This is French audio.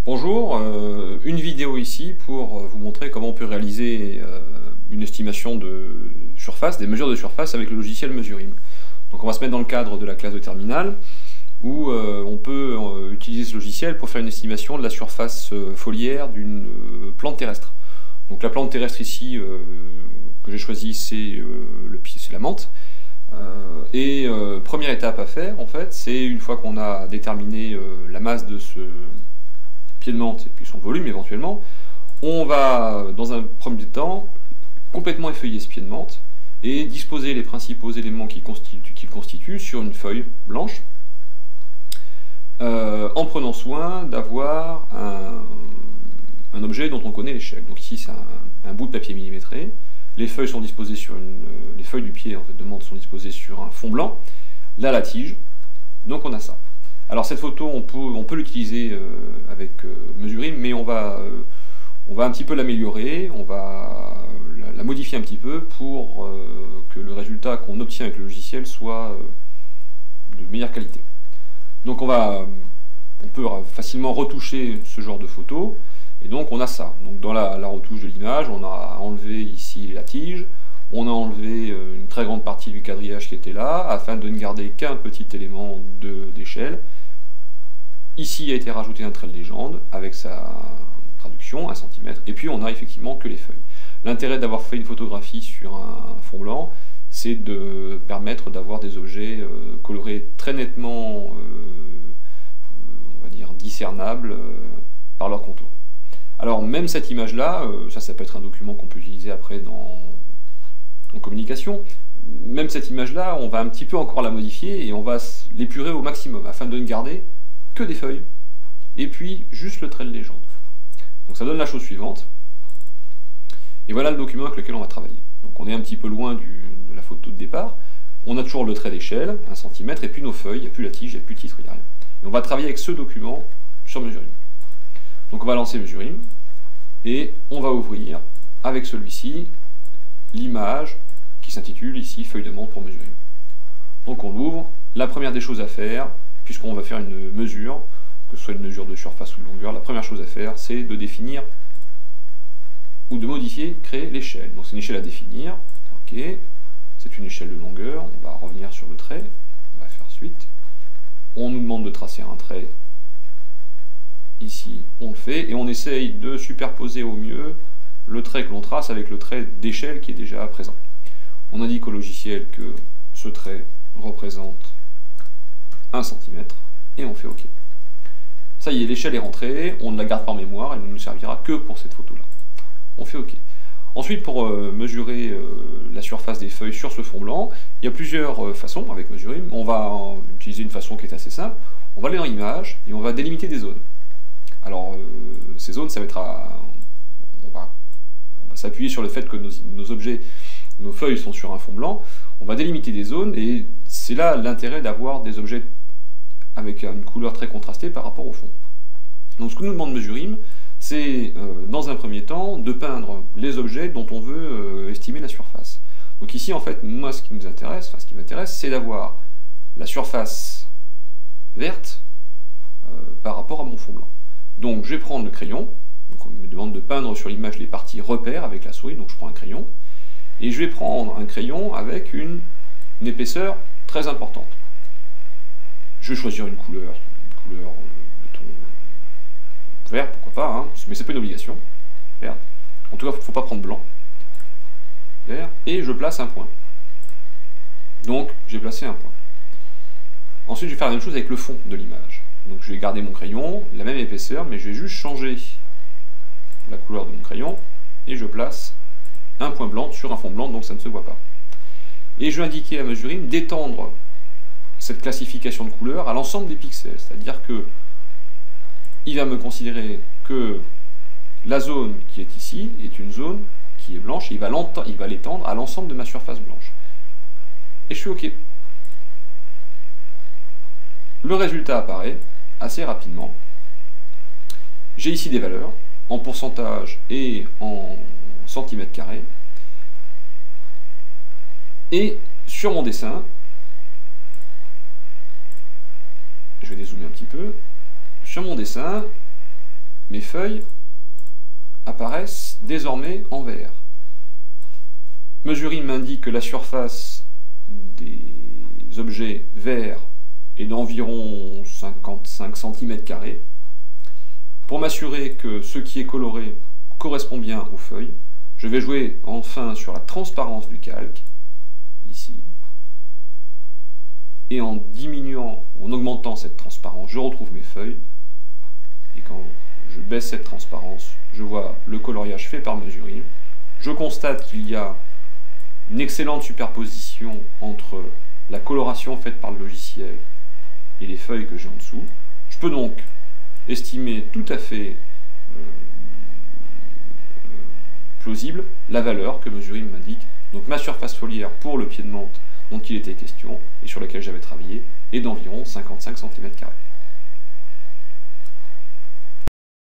Bonjour, une vidéo ici pour vous montrer comment on peut réaliser une estimation de surface, des mesures de surface avec le logiciel Mesurim. Donc on va se mettre dans le cadre de la classe de terminale où on peut utiliser ce logiciel pour faire une estimation de la surface foliaire d'une plante terrestre. Donc la plante terrestre ici que j'ai choisie c'est la menthe. Première étape à faire en fait, c'est une fois qu'on a déterminé la masse de ce pied de menthe et puis son volume éventuellement, on va dans un premier temps complètement effeuiller ce pied de menthe et disposer les principaux éléments qu'il constitue sur une feuille blanche en prenant soin d'avoir un objet dont on connaît l'échelle. Donc ici c'est un bout de papier millimétré, les feuilles sont disposées sur les feuilles du pied en fait, de menthe sont disposées sur un fond blanc, là la tige, donc on a ça. Alors cette photo, on peut l'utiliser avec Mesurim, mais on va un petit peu l'améliorer, on va la modifier un petit peu pour que le résultat qu'on obtient avec le logiciel soit de meilleure qualité. Donc on peut facilement retoucher ce genre de photo, et donc on a ça. Donc dans la retouche de l'image, on a enlevé ici la tige, on a enlevé une très grande partie du quadrillage qui était là, afin de ne garder qu'un petit élément d'échelle. Ici il a été rajouté un trait de légende avec sa traduction, 1 cm, et puis on n'a effectivement que les feuilles. L'intérêt d'avoir fait une photographie sur un fond blanc, c'est de permettre d'avoir des objets colorés très nettement, on va dire, discernables par leur contour. Alors même cette image-là, ça peut être un document qu'on peut utiliser après en communication, même cette image-là, on va un petit peu encore la modifier et on va l'épurer au maximum afin de ne garder que des feuilles, et puis juste le trait de légende. Donc ça donne la chose suivante, et voilà le document avec lequel on va travailler. Donc on est un petit peu loin de la photo de départ, on a toujours le trait d'échelle, 1 cm, et puis nos feuilles, il n'y a plus la tige, il n'y a plus le titre, il n'y a rien. Et on va travailler avec ce document sur Mesurim. Donc on va lancer Mesurim, et on va ouvrir avec celui-ci l'image qui s'intitule ici feuille de menthe pour Mesurim. Donc on l'ouvre, la première des choses à faire, puisqu'on va faire une mesure, que ce soit une mesure de surface ou de longueur, la première chose à faire, c'est de définir ou de modifier, créer l'échelle. Donc c'est une échelle à définir, ok, c'est une échelle de longueur, on va revenir sur le trait, on va faire suite, on nous demande de tracer un trait, ici on le fait, et on essaye de superposer au mieux le trait que l'on trace avec le trait d'échelle qui est déjà présent. On indique au logiciel que ce trait représente 1 cm, et on fait OK. Ça y est, l'échelle est rentrée, on la garde par mémoire, elle ne nous servira que pour cette photo-là. On fait OK. Ensuite, pour mesurer la surface des feuilles sur ce fond blanc, il y a plusieurs façons avec Mesurim. On va utiliser une façon qui est assez simple. On va aller dans Images, et on va délimiter des zones. Alors, ces zones, ça va être on va s'appuyer sur le fait que nos objets, nos feuilles sont sur un fond blanc. On va délimiter des zones, et c'est là l'intérêt d'avoir des objets avec une couleur très contrastée par rapport au fond. Donc ce que nous demande Mesurim, c'est dans un premier temps de peindre les objets dont on veut estimer la surface. Donc ici en fait, moi ce qui m'intéresse, c'est d'avoir la surface verte par rapport à mon fond blanc. Donc je vais prendre le crayon, donc on me demande de peindre sur l'image les parties repères avec la souris, donc je prends un crayon, et je vais prendre un crayon avec une épaisseur très importante. Je vais choisir une couleur mettons, vert, pourquoi pas, hein, mais c'est pas une obligation, vert. En tout cas, il ne faut pas prendre blanc, vert, et je place un point. Donc, j'ai placé un point. Ensuite, je vais faire la même chose avec le fond de l'image. Donc, je vais garder mon crayon, la même épaisseur, mais je vais juste changer la couleur de mon crayon, et je place un point blanc sur un fond blanc, donc ça ne se voit pas. Et je vais indiquer à Mesurim d'étendre cette classification de couleurs à l'ensemble des pixels, c'est-à-dire que il va me considérer que la zone qui est ici est une zone qui est blanche, et il va l'étendre à l'ensemble de ma surface blanche. Et je fais OK. Le résultat apparaît assez rapidement. J'ai ici des valeurs en pourcentage et en centimètres carrés. Et sur mon dessin, je vais dézoomer un petit peu, sur mon dessin, mes feuilles apparaissent désormais en vert. Mesuring m'indique que la surface des objets verts est d'environ 55 cm². Pour m'assurer que ce qui est coloré correspond bien aux feuilles, je vais jouer enfin sur la transparence du calque, ici. Et en diminuant ou en augmentant cette transparence, je retrouve mes feuilles. Et quand je baisse cette transparence, je vois le coloriage fait par Mesuring. Je constate qu'il y a une excellente superposition entre la coloration faite par le logiciel et les feuilles que j'ai en dessous. Je peux donc estimer tout à fait plausible la valeur que Mesuring m'indique. Donc ma surface foliaire pour le pied de menthe dont il était question et sur laquelle j'avais travaillé est d'environ 55 cm².